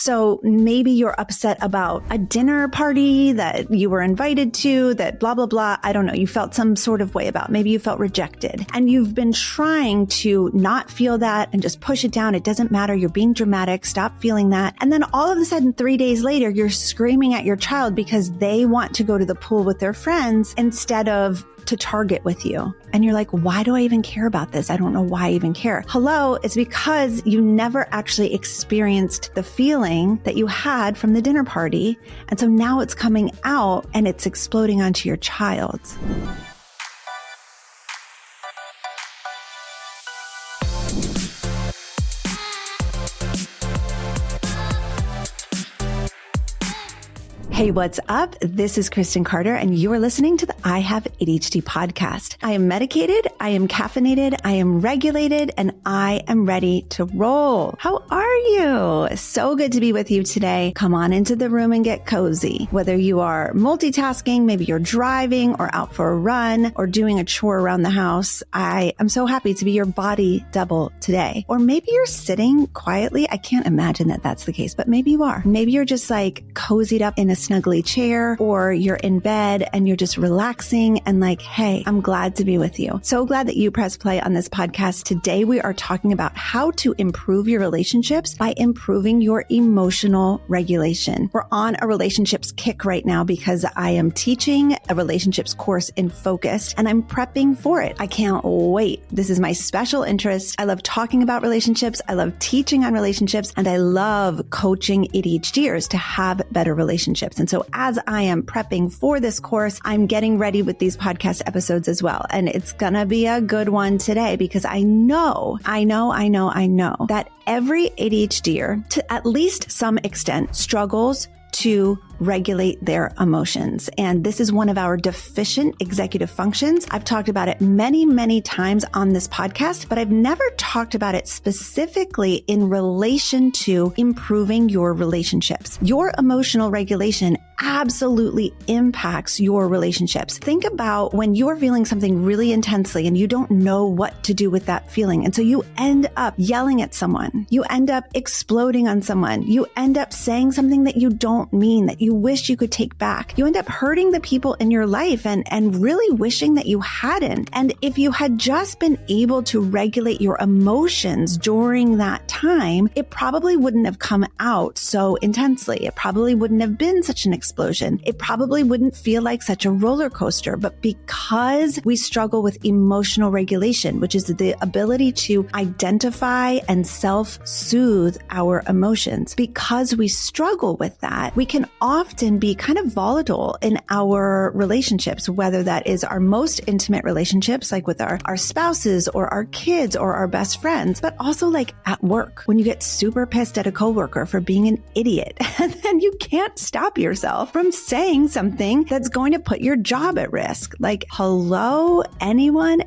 So maybe you're upset about a dinner party that you were invited to, that blah, blah, blah. I don't know. You felt some sort of way about. Maybe you felt rejected and you've been trying to not feel that and just push it down. It doesn't matter. You're being dramatic. Stop feeling that. And then all of a sudden, 3 days later, you're screaming at your child because they want to go to the pool with their friends instead of to Target with you. And you're like, why do I even care about this? I don't know why I even care. Hello, it's because you never actually experienced the feeling that you had from the dinner party. And so now it's coming out and it's exploding onto your child. Hey, what's up? This is Kristen Carter, and you are listening to the I Have ADHD podcast. I am medicated, I am caffeinated, I am regulated, and I am ready to roll. How are you? So good to be with you today. Come on into the room and get cozy. Whether you are multitasking, maybe you're driving or out for a run or doing a chore around the house, I am so happy to be your body double today. Or maybe you're sitting quietly. I can't imagine that that's the case, but maybe you are. Maybe you're just like cozied up in a snuggly chair, or you're in bed and you're just relaxing and like, hey, I'm glad to be with you. So glad that you press play on this podcast. Today, we are talking about how to improve your relationships by improving your emotional regulation. We're on a relationships kick right now because I am teaching a relationships course in Focused and I'm prepping for it. I can't wait. This is my special interest. I love talking about relationships. I love teaching on relationships, and I love coaching ADHDers to have better relationships. And so as I am prepping for this course, I'm getting ready with these podcast episodes as well. And it's going to be a good one today because I know that every ADHDer, to at least some extent, struggles to regulate their emotions. And this is one of our deficient executive functions. I've talked about it many, many times on this podcast, but I've never talked about it specifically in relation to improving your relationships. Your emotional regulation absolutely impacts your relationships. Think about when you're feeling something really intensely and you don't know what to do with that feeling. And so you end up yelling at someone. You end up exploding on someone. You end up saying something that you don't mean, that you wish you could take back. You end up hurting the people in your life and really wishing that you hadn't. And if you had just been able to regulate your emotions during that time, it probably wouldn't have come out so intensely. It probably wouldn't have been such an explosion. It probably wouldn't feel like such a roller coaster. But because we struggle with emotional regulation, which is the ability to identify and self-soothe our emotions, because we struggle with that, we can often be kind of volatile in our relationships, whether that is our most intimate relationships, like with our spouses or our kids or our best friends, but also like at work, when you get super pissed at a coworker for being an idiot, and then you can't stop yourself from saying something that's going to put your job at risk. Like, hello, anyone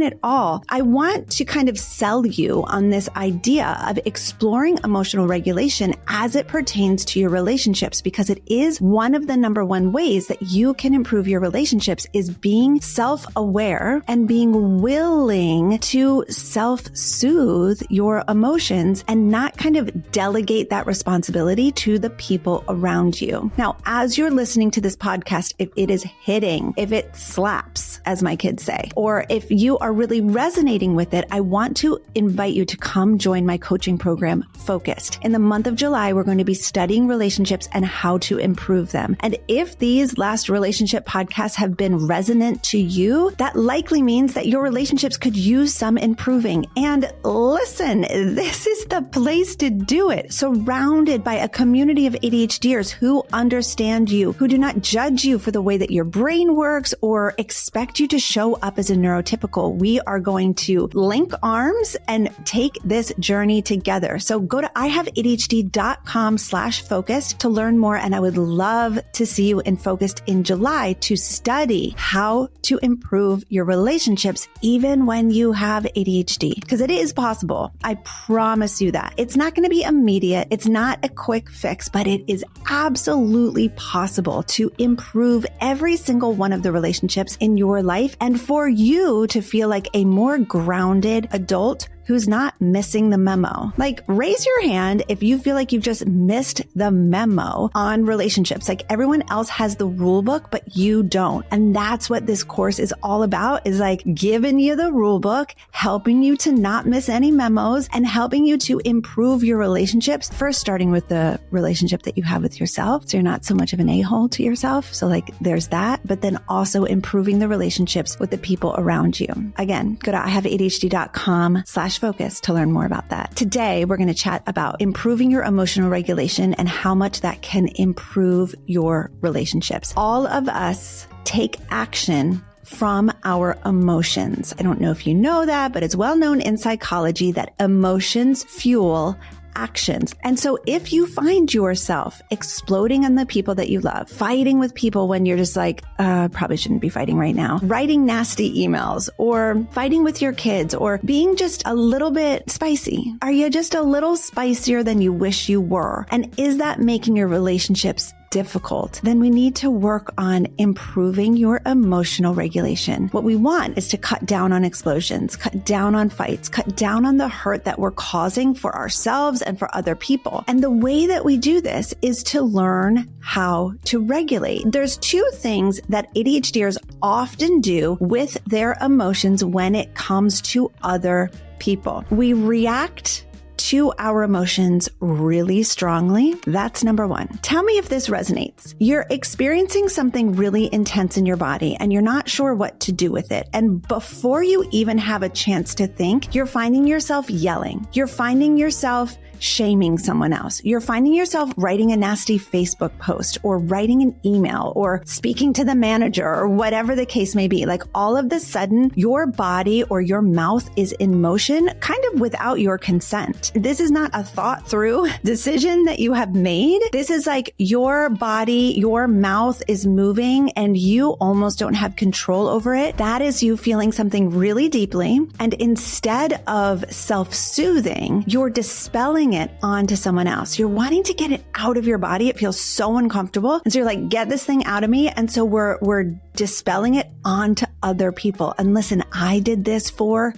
at all. I want to kind of sell you on this idea of exploring emotional regulation as it pertains to your relationships, because it is one of the number one ways that you can improve your relationships is being self-aware and being willing to self-soothe your emotions and not kind of delegate that responsibility to the people around you. Now, as you're listening to this podcast, if it is hitting, if it slaps, as my kids say, or if you are really resonating with it, I want to invite you to come join my coaching program, Focused. In the month of July, we're going to be studying relationships and how to improve them. And if these last relationship podcasts have been resonant to you, that likely means that your relationships could use some improving. And listen, this is the place to do it. Surrounded by a community of ADHDers who understand you, who do not judge you for the way that your brain works or expect you to show up as a neurotypical. We are going to link arms and take this journey together. So go to ihaveadhd.com/focused to learn more. And I would love to see you in Focused in July to study how to improve your relationships, even when you have ADHD, because it is possible. I promise you that. It's not going to be immediate. It's not a quick fix, but it is absolutely possible to improve every single one of the relationships in your life and for you to feel like a more grounded adult who's not missing the memo? Like, raise your hand if you feel like you've just missed the memo on relationships. Like, everyone else has the rule book, but you don't. And that's what this course is all about, is like giving you the rule book, helping you to not miss any memos, and helping you to improve your relationships. First, starting with the relationship that you have with yourself, so you're not so much of an a-hole to yourself. So like, there's that, but then also improving the relationships with the people around you. Again, go to IHaveADHD.com/focus to learn more about that. Today, we're going to chat about improving your emotional regulation and how much that can improve your relationships. All of us take action from our emotions. I don't know if you know that, but it's well known in psychology that emotions fuel actions. And so if you find yourself exploding on the people that you love, fighting with people when you're just like, probably shouldn't be fighting right now, writing nasty emails, or fighting with your kids, or being just a little bit spicy, are you just a little spicier than you wish you were? And is that making your relationships difficult? Then we need to work on improving your emotional regulation. What we want is to cut down on explosions, cut down on fights, cut down on the hurt that we're causing for ourselves and for other people. And the way that we do this is to learn how to regulate. There's two things that ADHDers often do with their emotions when it comes to other people. We react to our emotions really strongly. That's number one. Tell me if this resonates. You're experiencing something really intense in your body and you're not sure what to do with it. And before you even have a chance to think, you're finding yourself yelling. You're finding yourself shaming someone else. You're finding yourself writing a nasty Facebook post, or writing an email, or speaking to the manager, or whatever the case may be. Like, all of a sudden, your body or your mouth is in motion, kind of without your consent. This is not a thought through decision that you have made. This is like your body, your mouth is moving and you almost don't have control over it. That is you feeling something really deeply. And instead of self-soothing, you're dispelling it onto someone else. You're wanting to get it out of your body. It feels so uncomfortable. And so you're like, get this thing out of me. And so we're dispelling it onto other people. And listen, I did this for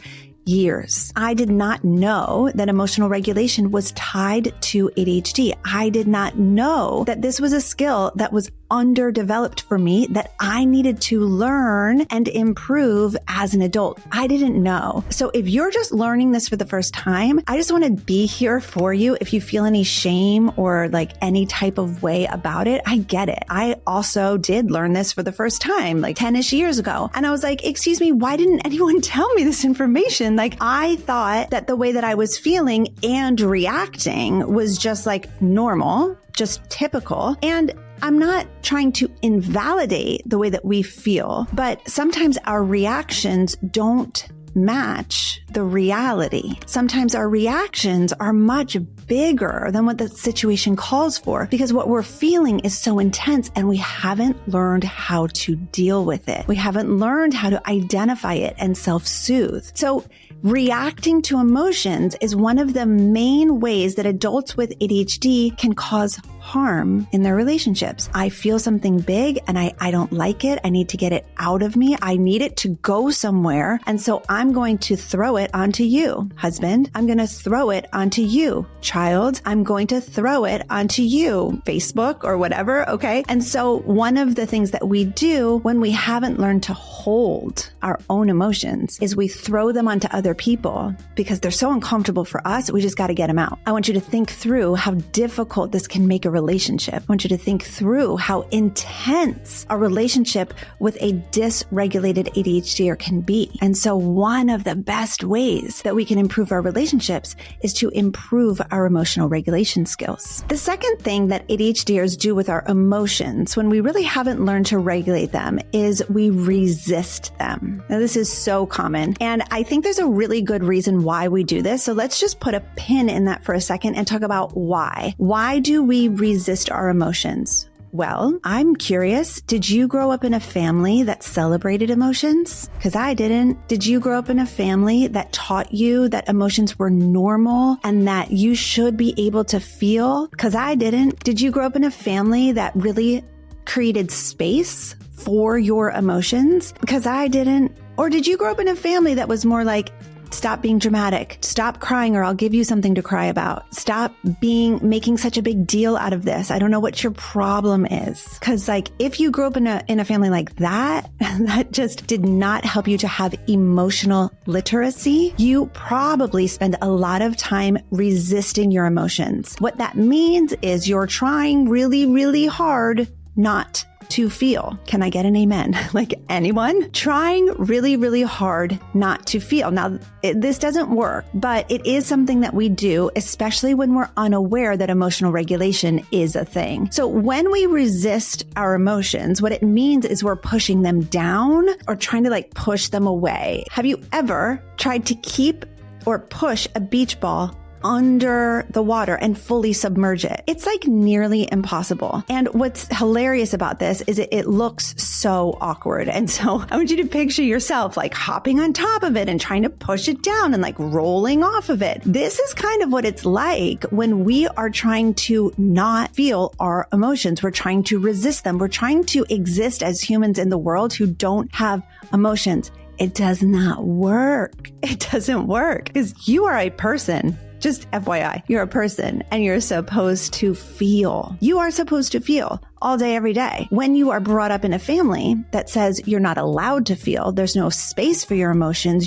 years. I did not know that emotional regulation was tied to ADHD. I did not know that this was a skill that was underdeveloped for me, that I needed to learn and improve as an adult. I didn't know. So if you're just learning this for the first time, I just want to be here for you. If you feel any shame or like any type of way about it, I get it. I also did learn this for the first time, like 10-ish years ago. And I was like, excuse me, why didn't anyone tell me this information? Like, I thought that the way that I was feeling and reacting was just like normal, just typical. And I'm not trying to invalidate the way that we feel, but sometimes our reactions don't match the reality. Sometimes our reactions are much bigger than what the situation calls for, because what we're feeling is so intense and we haven't learned how to deal with it. We haven't learned how to identify it and self-soothe. So reacting to emotions is one of the main ways that adults with ADHD can cause harm in their relationships. I feel something big and I don't like it. I need to get it out of me. I need it to go somewhere. And so I'm going to throw it onto you, husband. I'm going to throw it onto you, child. I'm going to throw it onto you, Facebook or whatever. Okay. And so one of the things that we do when we haven't learned to hold our own emotions is we throw them onto other people because they're so uncomfortable for us. We just got to get them out. I want you to think through how difficult this can make a relationship. I want you to think through how intense a relationship with a dysregulated ADHDer can be. And so one of the best ways that we can improve our relationships is to improve our emotional regulation skills. The second thing that ADHDers do with our emotions when we really haven't learned to regulate them is we resist them. Now, this is so common. And I think there's a really good reason why we do this. So let's just put a pin in that for a second and talk about why. Why do we resist our emotions? Well, I'm curious. Did you grow up in a family that celebrated emotions? Because I didn't. Did you grow up in a family that taught you that emotions were normal and that you should be able to feel? Because I didn't. Did you grow up in a family that really created space for your emotions? Because I didn't. Or did you grow up in a family that was more like, Stop being dramatic. Stop crying or I'll give you something to cry about. Stop making such a big deal out of this. I don't know what your problem is. Cause like if you grew up in a family like that, that just did not help you to have emotional literacy, you probably spend a lot of time resisting your emotions. What that means is you're trying really, really hard not to feel. Can I get an amen? Like anyone? Trying really, really hard not to feel. Now, this doesn't work, but it is something that we do, especially when we're unaware that emotional regulation is a thing. So when we resist our emotions, what it means is we're pushing them down or trying to like push them away. Have you ever tried to keep or push a beach ball under the water and fully submerge it? It's like nearly impossible. And what's hilarious about this is it looks so awkward. And so I want you to picture yourself like hopping on top of it and trying to push it down and like rolling off of it. This is kind of what it's like when we are trying to not feel our emotions. We're trying to resist them. We're trying to exist as humans in the world who don't have emotions. It does not work. It doesn't work because you are a person. Just FYI, you're a person and you're supposed to feel. You are supposed to feel all day, every day. When you are brought up in a family that says you're not allowed to feel, there's no space for your emotions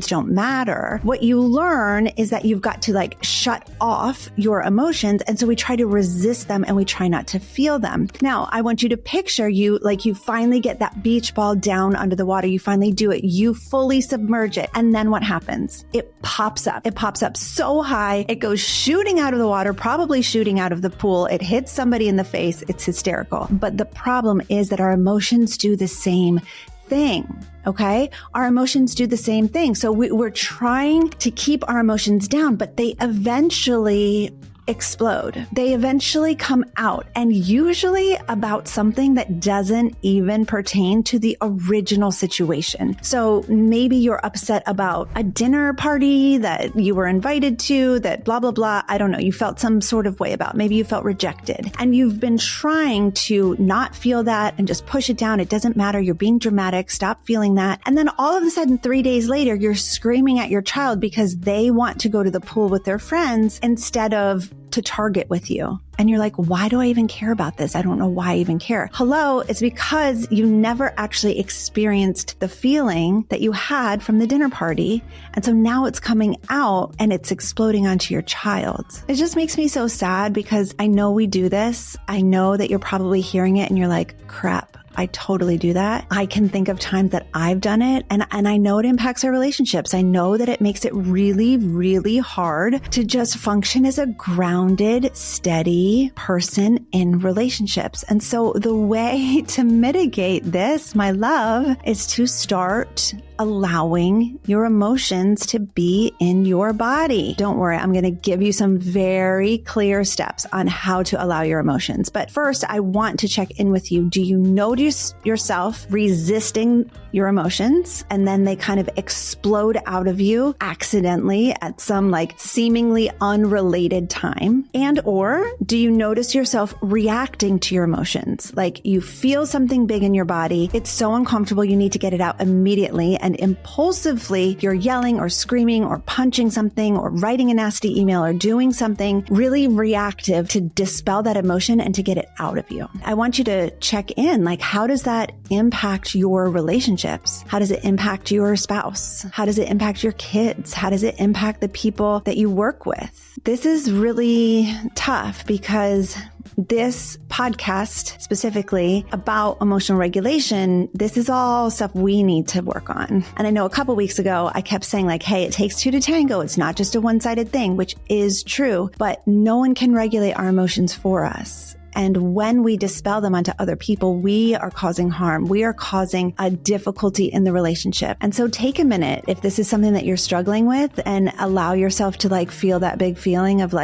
don't matter. What you learn is that you've got to like shut off your emotions. And so we try to resist them and we try not to feel them. Now, I want you to picture you finally get that beach ball down under the water. You finally do it. You fully submerge it. And then what happens? It pops up. It pops up so high. It goes shooting out of the water, probably shooting out of the pool. It hits somebody in the face. It's hysterical. But the problem is that our emotions do the same thing. Okay. Our emotions do the same thing. So we're trying to keep our emotions down, but they eventually explode. They eventually come out, and usually about something that doesn't even pertain to the original situation. So maybe you're upset about a dinner party that you were invited to that blah, blah, blah. I don't know. You felt some sort of way about. Maybe you felt rejected and you've been trying to not feel that and just push it down. It doesn't matter. You're being dramatic. Stop feeling that. And then all of a sudden, 3 days later, you're screaming at your child because they want to go to the pool with their friends instead of to Target with you. And you're like, why do I even care about this? I don't know why I even care. Hello, it's because you never actually experienced the feeling that you had from the dinner party. And so now it's coming out and it's exploding onto your child. It just makes me so sad because I know we do this. I know that you're probably hearing it and you're like, crap. I totally do that. I can think of times that I've done it and I know it impacts our relationships. I know that it makes it really, really hard to just function as a grounded, steady person in relationships. And so the way to mitigate this, my love, is to start allowing your emotions to be in your body. Don't worry, I'm going to give you some very clear steps on how to allow your emotions. But first, I want to check in with you. Do you notice yourself resisting your emotions and then they kind of explode out of you accidentally at some seemingly unrelated time? And or do you notice yourself reacting to your emotions? Like you feel something big in your body. It's so uncomfortable. You need to get it out immediately. And impulsively, you're yelling or screaming or punching something or writing a nasty email or doing something really reactive to dispel that emotion and to get it out of you. I want you to check in. How does that impact your relationships? How does it impact your spouse? How does it impact your kids? How does it impact the people that you work with? This is really tough because this podcast specifically about emotional regulation, this is all stuff we need to work on. And I know a couple weeks ago, I kept saying hey, it takes two to tango. It's not just a one-sided thing, which is true, but no one can regulate our emotions for us. And when we dispel them onto other people, we are causing harm. We are causing a difficulty in the relationship. And so take a minute if this is something that you're struggling with and allow yourself to feel that big feeling of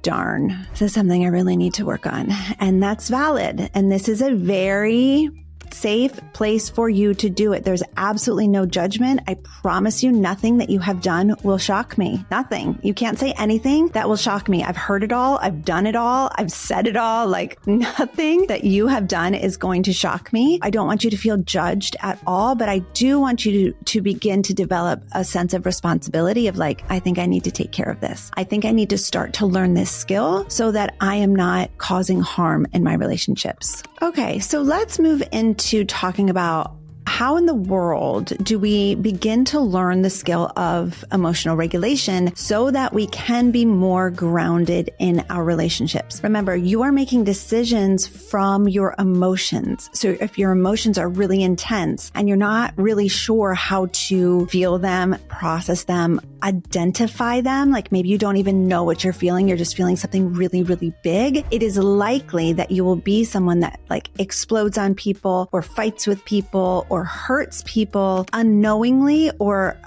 darn, this is something I really need to work on. And that's valid. And this is a very safe place for you to do it. There's absolutely no judgment. I promise you, nothing that you have done will shock me. Nothing. You can't say anything that will shock me. I've heard it all. I've done it all. I've said it all. Like, nothing that you have done is going to shock me. I don't want you to feel judged at all, but I do want you to begin to develop a sense of responsibility of like, I think I need to take care of this. I think I need to start to learn this skill so that I am not causing harm in my relationships. Okay, so let's move into talking about how in the world do we begin to learn the skill of emotional regulation so that we can be more grounded in our relationships? Remember, you are making decisions from your emotions. So if your emotions are really intense and you're not really sure how to feel them, process them, identify them, like maybe you don't even know what you're feeling, you're just feeling something really, really big, it is likely that you will be someone that like explodes on people or fights with people or hurts people unknowingly or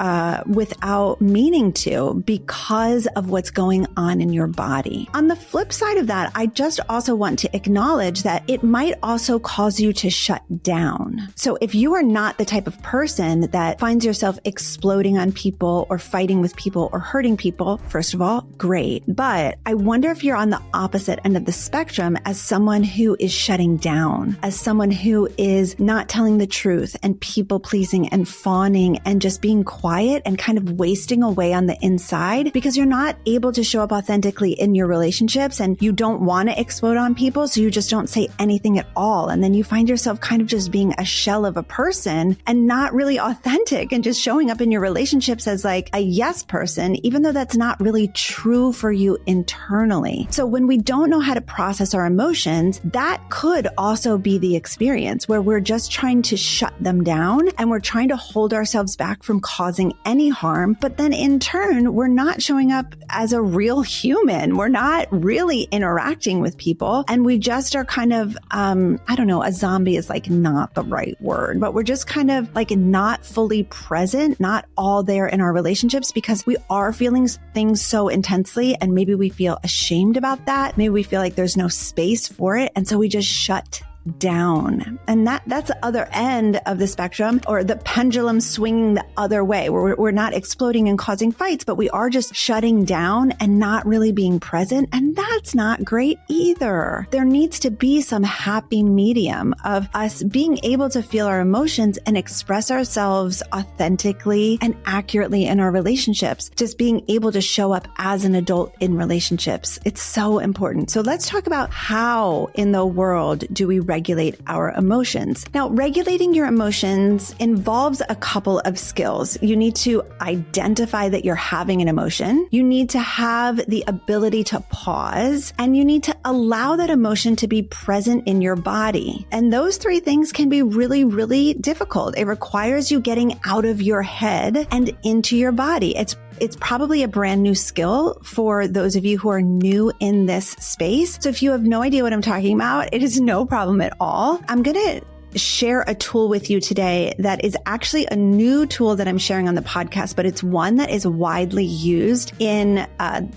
without meaning to because of what's going on in your body. On the flip side of that, I just also want to acknowledge that it might also cause you to shut down. So if you are not the type of person that finds yourself exploding on people or fighting with people or hurting people, first of all, great. But I wonder if you're on the opposite end of the spectrum as someone who is shutting down, as someone who is not telling the truth and people pleasing and fawning and just being quiet and kind of wasting away on the inside because you're not able to show up authentically in your relationships and you don't want to explode on people. So you just don't say anything at all. And then you find yourself kind of just being a shell of a person and not really authentic and just showing up in your relationships as like a yes person, even though that's not really true for you internally. So when we don't know how to process our emotions, that could also be the experience where we're just trying to shut them down and we're trying to hold ourselves back from causing any harm. But then in turn, we're not showing up as a real human. We're not really interacting with people. And we just are kind of, I don't know, a zombie is like not the right word, but we're just kind of like not fully present, not all there in our relationships because we are feeling things so intensely. And maybe we feel ashamed about that. Maybe we feel like there's no space for it. And so we just shut down. And that's the other end of the spectrum, or the pendulum swinging the other way, where we're not exploding and causing fights, but we are just shutting down and not really being present. And that's not great either. There needs to be some happy medium of us being able to feel our emotions and express ourselves authentically and accurately in our relationships. Just being able to show up as an adult in relationships. It's so important. So let's talk about how in the world do we regulate our emotions. Now, regulating your emotions involves a couple of skills. You need to identify that you're having an emotion. You need to have the ability to pause, and you need to allow that emotion to be present in your body. And those three things can be really, really difficult. It requires you getting out of your head and into your body. It's probably a brand new skill for those of you who are new in this space. So if you have no idea what I'm talking about, it is no problem at all. I'm going to share a tool with you today that is actually a new tool that I'm sharing on the podcast, but it's one that is widely used in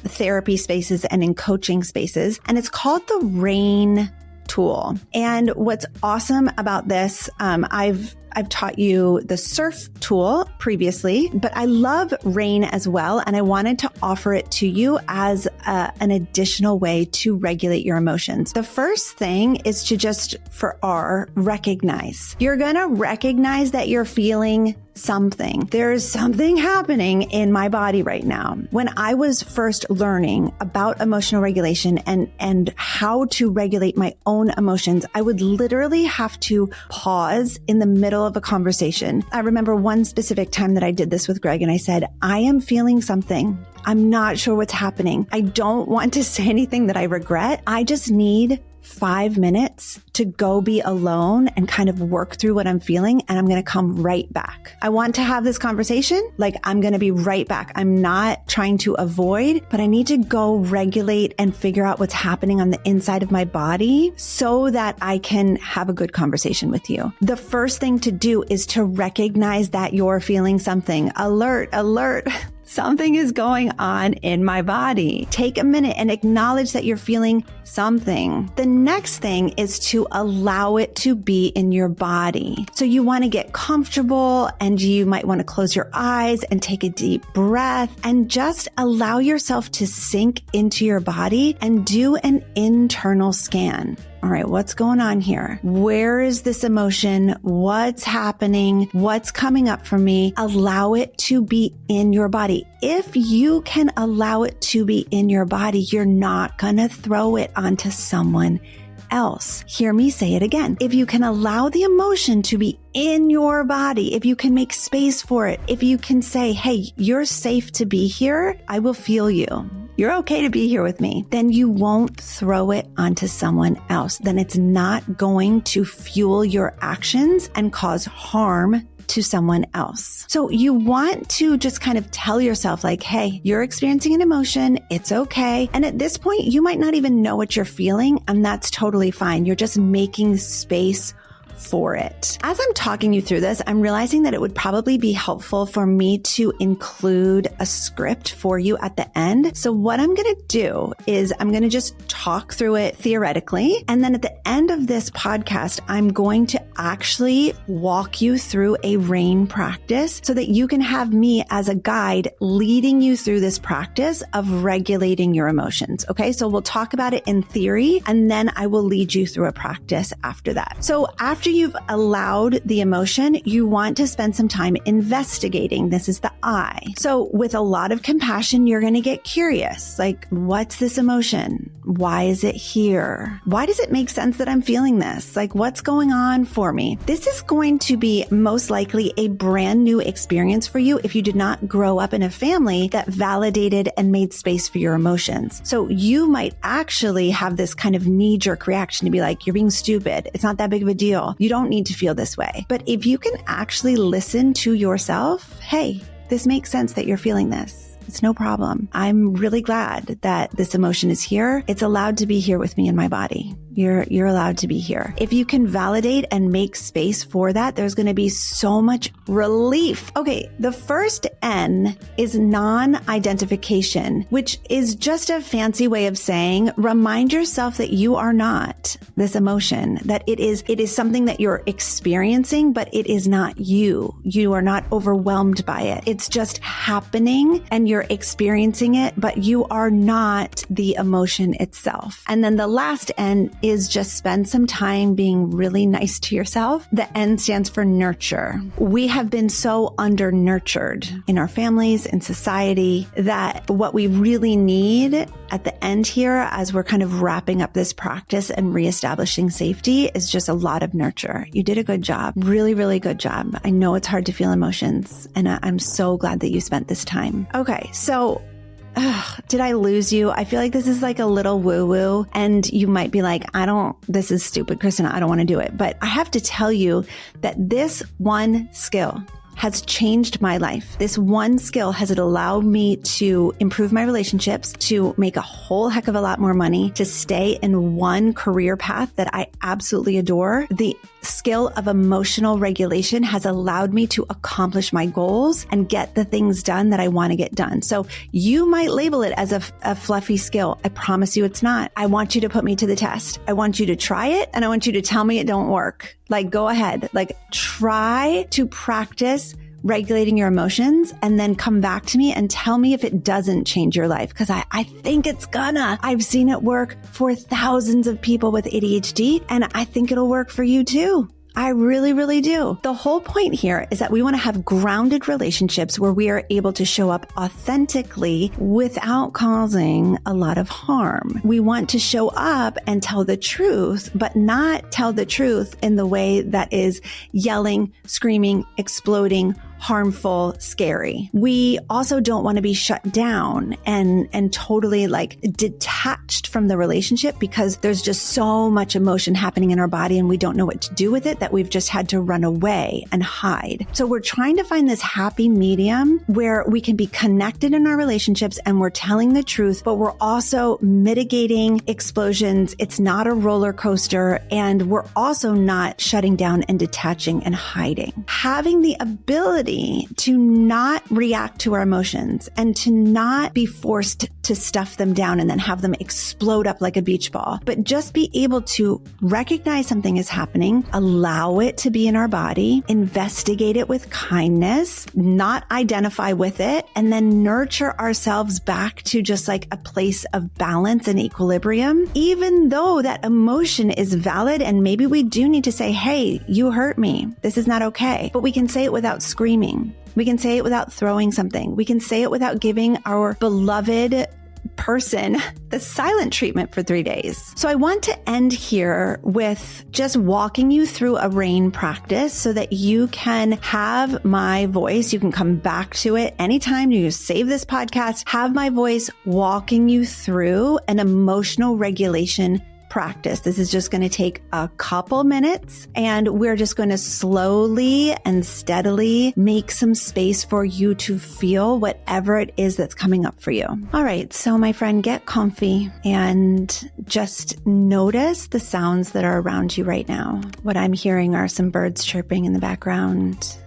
therapy spaces and in coaching spaces. And it's called the RAIN tool. And what's awesome about this, I've taught you the surf tool previously, but I love RAIN as well. And I wanted to offer it to you as an additional way to regulate your emotions. The first thing is to just recognize. You're going to recognize that you're feeling something. There's something happening in my body right now. When I was first learning about emotional regulation and how to regulate my own emotions, I would literally have to pause in the middle of a conversation. I remember one specific time that I did this with Greg and I said, I am feeling something. I'm not sure what's happening. I don't want to say anything that I regret. I just need 5 minutes to go be alone and kind of work through what I'm feeling. And I'm going to come right back. I want to have this conversation. Like, I'm going to be right back. I'm not trying to avoid, but I need to go regulate and figure out what's happening on the inside of my body so that I can have a good conversation with you. The first thing to do is to recognize that you're feeling something. Alert, alert. something is going on in my body. Take a minute and acknowledge that you're feeling something. The next thing is to allow it to be in your body. So you want to get comfortable, and you might want to close your eyes and take a deep breath and just allow yourself to sink into your body and do an internal scan. All right, what's going on here? Where is this emotion? What's happening? What's coming up for me? Allow it to be in your body. If you can allow it to be in your body, you're not going to throw it onto someone else. Hear me say it again. If you can allow the emotion to be in your body, if you can make space for it, if you can say, hey, you're safe to be here, I will feel you. You're okay to be here with me, then you won't throw it onto someone else. Then it's not going to fuel your actions and cause harm to someone else. So you want to just kind of tell yourself like, hey, you're experiencing an emotion. It's okay. And at this point, you might not even know what you're feeling, and that's totally fine. You're just making space for it. As I'm talking you through this, I'm realizing that it would probably be helpful for me to include a script for you at the end. So what I'm going to do is I'm going to just talk through it theoretically. And then at the end of this podcast, I'm going to actually walk you through a rain practice so that you can have me as a guide leading you through this practice of regulating your emotions. Okay. So we'll talk about it in theory, and then I will lead you through a practice after that. So after you've allowed the emotion, you want to spend some time investigating. This is the I. So with a lot of compassion, you're going to get curious. Like, what's this emotion? Why is it here? Why does it make sense that I'm feeling this? Like, what's going on for me? This is going to be most likely a brand new experience for you if you did not grow up in a family that validated and made space for your emotions. So you might actually have this kind of knee-jerk reaction to be like, you're being stupid. It's not that big of a deal. You don't need to feel this way. But if you can actually listen to yourself, hey, this makes sense that you're feeling this. It's no problem. I'm really glad that this emotion is here. It's allowed to be here with me in my body. You're allowed to be here. If you can validate and make space for that, there's going to be so much relief. Okay, the first N is non-identification, which is just a fancy way of saying, remind yourself that you are not this emotion, that it is something that you're experiencing, but it is not you. You are not overwhelmed by it. It's just happening and you're experiencing it, but you are not the emotion itself. And then the last N is just spend some time being really nice to yourself. The N stands for nurture. We have been so under nurtured in our families, in society, that what we really need at the end here, as we're kind of wrapping up this practice and reestablishing safety, is just a lot of nurture. You did a good job. Really, really good job. I know it's hard to feel emotions, and I'm so glad that you spent this time. Okay, so did I lose you? I feel like this is like a little woo-woo, and you might be like, this is stupid, Kristen, I don't want to do it. But I have to tell you that this one skill has changed my life. This one skill has allowed me to improve my relationships, to make a whole heck of a lot more money, to stay in one career path that I absolutely adore. The skill of emotional regulation has allowed me to accomplish my goals and get the things done that I want to get done. So you might label it as a fluffy skill. I promise you it's not. I want you to put me to the test. I want you to try it, and I want you to tell me it don't work. Like, go ahead, like try to practice regulating your emotions and then come back to me and tell me if it doesn't change your life. Because I think it's gonna. I've seen it work for thousands of people with ADHD, and I think it'll work for you too. I really, really do. The whole point here is that we want to have grounded relationships where we are able to show up authentically without causing a lot of harm. We want to show up and tell the truth, but not tell the truth in the way that is yelling, screaming, exploding, harmful, scary. We also don't want to be shut down and totally like detached from the relationship because there's just so much emotion happening in our body and we don't know what to do with it that we've just had to run away and hide. So we're trying to find this happy medium where we can be connected in our relationships and we're telling the truth, but we're also mitigating explosions. It's not a roller coaster, and we're also not shutting down and detaching and hiding. Having the ability ability to not react to our emotions and to not be forced to stuff them down and then have them explode up like a beach ball, but just be able to recognize something is happening, allow it to be in our body, investigate it with kindness, not identify with it, and then nurture ourselves back to just like a place of balance and equilibrium, even though that emotion is valid. And maybe we do need to say, hey, you hurt me. This is not okay. But we can say it without screaming. We can say it without throwing something. We can say it without giving our beloved person the silent treatment for 3 days. So I want to end here with just walking you through a RAIN practice so that you can have my voice. You can come back to it anytime you save this podcast, have my voice walking you through an emotional regulation practice. This is just going to take a couple minutes, and we're just going to slowly and steadily make some space for you to feel whatever it is that's coming up for you. All right. So my friend, get comfy and just notice the sounds that are around you right now. What I'm hearing are some birds chirping in the background.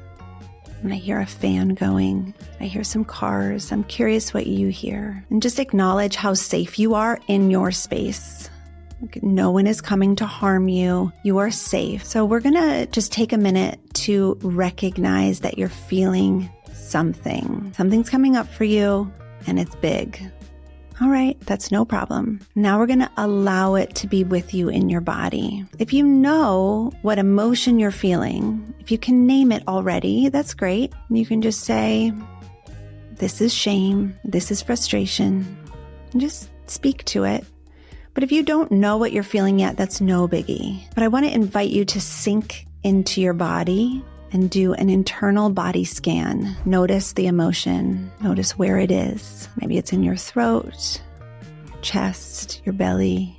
And I hear a fan going. I hear some cars. I'm curious what you hear. And just acknowledge how safe you are in your space. No one is coming to harm you. You are safe. So we're going to just take a minute to recognize that you're feeling something. Something's coming up for you and it's big. All right, that's no problem. Now we're going to allow it to be with you in your body. If you know what emotion you're feeling, if you can name it already, that's great. You can just say, this is shame. This is frustration. And just speak to it. But if you don't know what you're feeling yet, that's no biggie. But I want to invite you to sink into your body and do an internal body scan. Notice the emotion. Notice where it is. Maybe it's in your throat, your chest, your belly,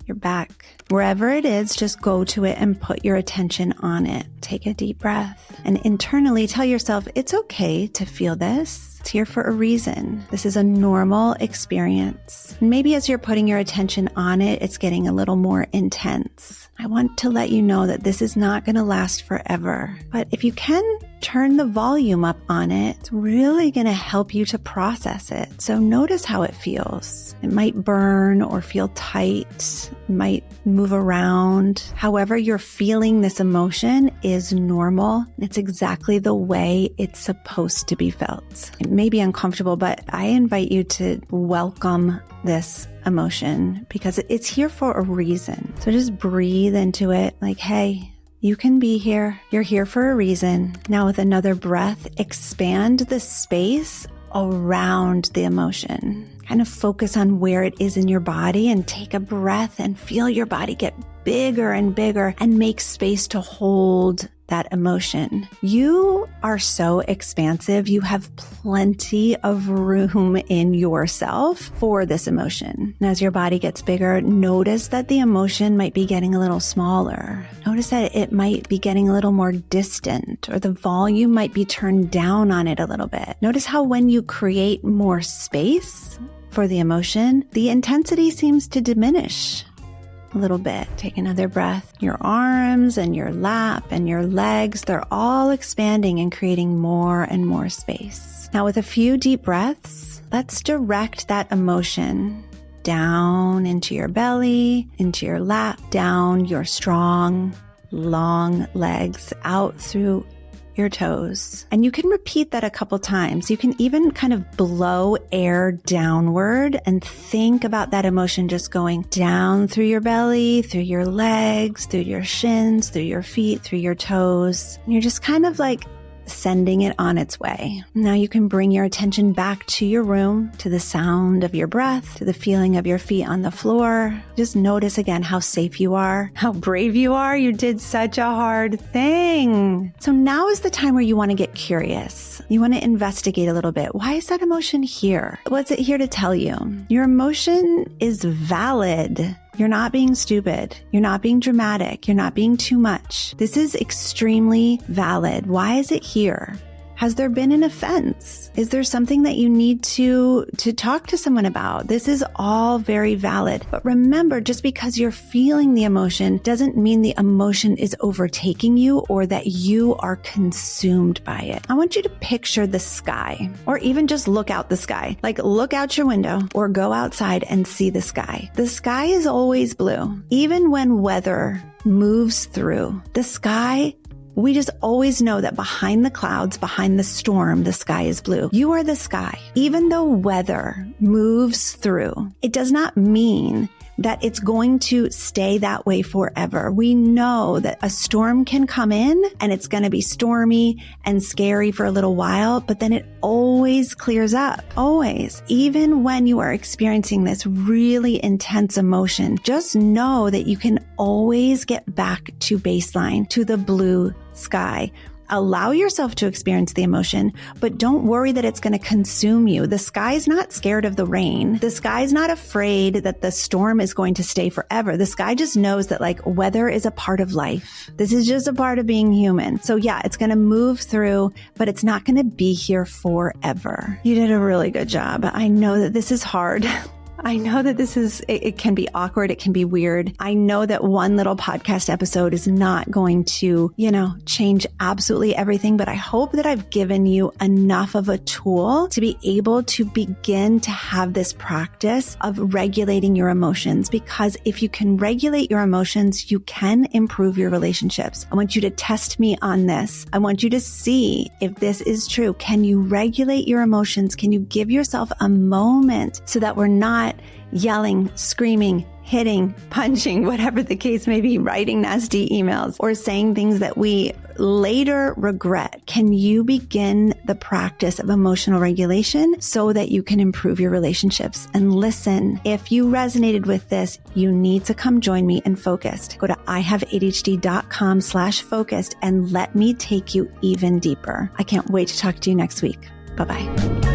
your back. Wherever it is, just go to it and put your attention on it. Take a deep breath and internally tell yourself, it's okay to feel this. It's here for a reason. This is a normal experience. Maybe as you're putting your attention on it, it's getting a little more intense. I want to let you know that this is not going to last forever. But if you can turn the volume up on it, it's really going to help you to process it. So notice how it feels. It might burn or feel tight. It might move around. However you're feeling this emotion is normal. It's exactly the way it's supposed to be felt. It may be uncomfortable, but I invite you to welcome this emotion because it's here for a reason. So just breathe into it like, hey, you can be here. You're here for a reason. Now with another breath, expand the space around the emotion. Kind of focus on where it is in your body and take a breath and feel your body get bigger and bigger and make space to hold that emotion. You are so expansive. You have plenty of room in yourself for this emotion. And as your body gets bigger, notice that the emotion might be getting a little smaller. Notice that it might be getting a little more distant, or the volume might be turned down on it a little bit. Notice how when you create more space for the emotion, the intensity seems to diminish a little bit. Take another breath. Your arms and your lap and your legs, they're all expanding and creating more and more space. Now with a few deep breaths, let's direct that emotion down into your belly, into your lap, down your strong, long legs, out through your toes. And you can repeat that a couple times. You can even kind of blow air downward and think about that emotion just going down through your belly, through your legs, through your shins, through your feet, through your toes. And you're just kind of like sending it on its way. Now you can bring your attention back to your room, to the sound of your breath, to the feeling of your feet on the floor. Just notice again how safe you are, how brave you are. You did such a hard thing. So now is the time where you want to get curious. You want to investigate a little bit. Why is that emotion here? What's it here to tell you? Your emotion is valid. You're not being stupid. You're not being dramatic. You're not being too much. This is extremely valid. Why is it here? Has there been an offense? Is there something that you need to talk to someone about? This is all very valid. But remember, just because you're feeling the emotion doesn't mean the emotion is overtaking you or that you are consumed by it. I want you to picture the sky, or even just look out the sky. Like look out your window or go outside and see the sky. The sky is always blue. Even when weather moves through the sky, we just always know that behind the clouds, behind the storm, the sky is blue. You are the sky. Even though weather moves through, it does not mean that it's going to stay that way forever. We know that a storm can come in and it's going to be stormy and scary for a little while, but then it always clears up. Always. Even when you are experiencing this really intense emotion, just know that you can always get back to baseline, to the blue sky. Allow yourself to experience the emotion, but don't worry that it's going to consume you. The sky's not scared of the rain. The sky's not afraid that the storm is going to stay forever. The sky just knows that like weather is a part of life. This is just a part of being human. So yeah, it's going to move through, but it's not going to be here forever. You did a really good job. I know that this is hard. I know that it can be awkward. It can be weird. I know that one little podcast episode is not going to, change absolutely everything, but I hope that I've given you enough of a tool to be able to begin to have this practice of regulating your emotions. Because if you can regulate your emotions, you can improve your relationships. I want you to test me on this. I want you to see if this is true. Can you regulate your emotions? Can you give yourself a moment so that we're not yelling, screaming, hitting, punching, whatever the case may be, writing nasty emails or saying things that we later regret? Can you begin the practice of emotional regulation so that you can improve your relationships? And listen, if you resonated with this, you need to come join me in Focused. Go to ihaveadhd.com/focused and let me take you even deeper. I can't wait to talk to you next week. Bye-bye.